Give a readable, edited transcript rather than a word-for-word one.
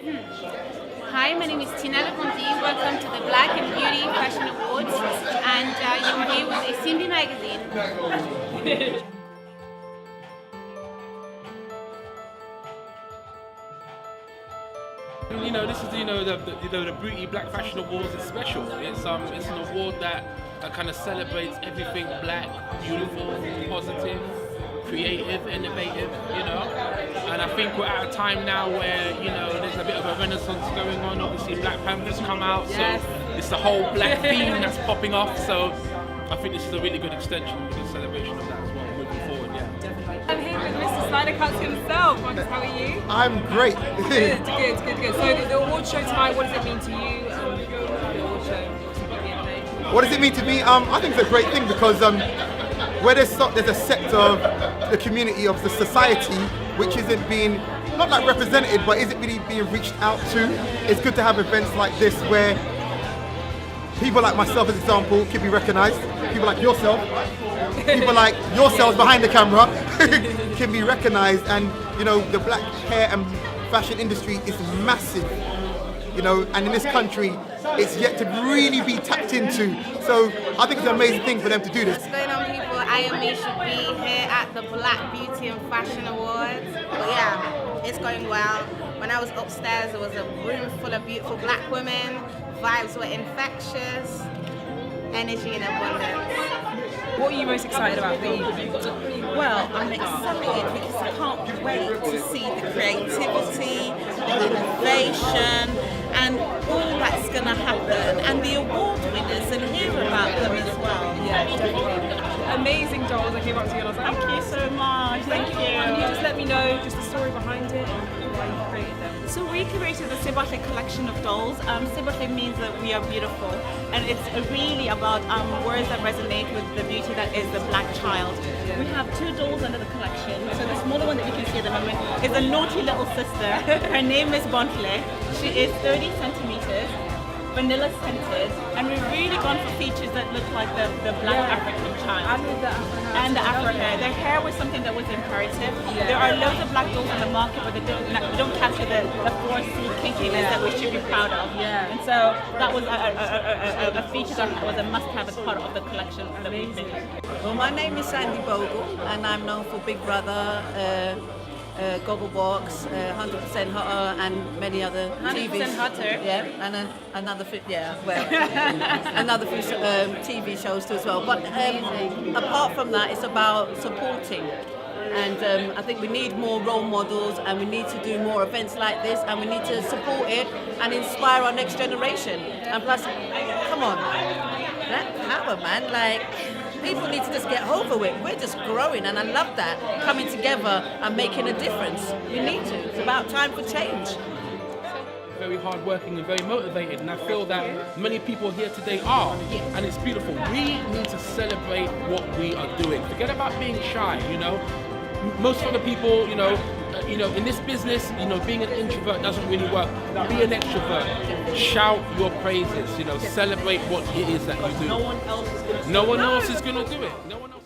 Hi, my name is Tina Leconti. Welcome to the Black and Beauty Fashion Awards, and you're here with a Cindy magazine. You know, this is the Beauty Black Fashion Awards is special. It's an award that kind of celebrates everything black, beautiful, positive, creative, innovative. And I think we're at a time now where there's a bit of a renaissance going on. Obviously, Black Panther's come out, Yes. so it's the whole black theme that's popping off. So I think this is a really good extension, a good celebration of that as well, moving forward. Yeah. I'm here with Mr. Snyder Cuts himself. Marcus, how are you? I'm great. Good. So the award show tonight, what does it mean to you? The award show, What does it mean to me? I think it's a great thing because where there's a sector of the community of the society which isn't being not like represented, but isn't really being reached out to. It's good to have events like this where people like myself, as example, can be recognised. People like yourself, people like yourselves behind the camera, can be recognised. And the black hair and fashion industry is massive. And in this country, it's yet to really be tapped into. So I think it's an amazing thing for them to do this. What's going on, people? I and me should be here at the Black Beauty and Fashion Awards. But yeah, it's going well. When I was upstairs, there was a room full of beautiful black women. Vibes were infectious. Energy in abundance. what are you most excited about for evening? Well, I'm excited because I can't wait to see the creativity, the innovation, and all that's going to happen, and the award winners, and hear about them as well. Yeah, definitely. Amazing dolls. I came up to you and I was like, Thank you so much. Thank can you. you just let me know just the story behind it and why you created them? So we created the Sebate collection of dolls. Sebate means that we are beautiful, and it's really about words that resonate with the beauty that is the black child. We have 2 dolls under the collection. So the smaller one that you can see at the moment is a naughty little sister. Her name is Bontle. She is 30 centimeters, vanilla scented, and we've really gone for features that look like the black African child. And the Afro hair. Their hair was something that was imperative. There are loads of black dolls on the market, but they don't capture the 4C kinkiness that we should be proud of. And so that was a feature that was a must-have as part of the collection that we made. Well, my name is Sandy Bogle, and I'm known for Big Brother, Gogglebox, 100% Hotter, and many other 100% TV Hotter. Yeah, and another few, another few TV shows too as well. But apart from that, it's about supporting. And I think we need more role models, and we need to do more events like this, and we need to support it and inspire our next generation. And plus, come on, that power, man, like, people need to just get over it. We're just growing, and I love that, coming together and making a difference. We need to. It's about time for change. Very hardworking and very motivated, and I feel that many people here today are, and it's beautiful. We need to celebrate what we are doing. Forget about being shy. Most of the people, in this business, being an introvert doesn't really work. Be an extrovert. Shout your praises. Celebrate what it is that you do. No one else is going to No one else is going to do it. No one else.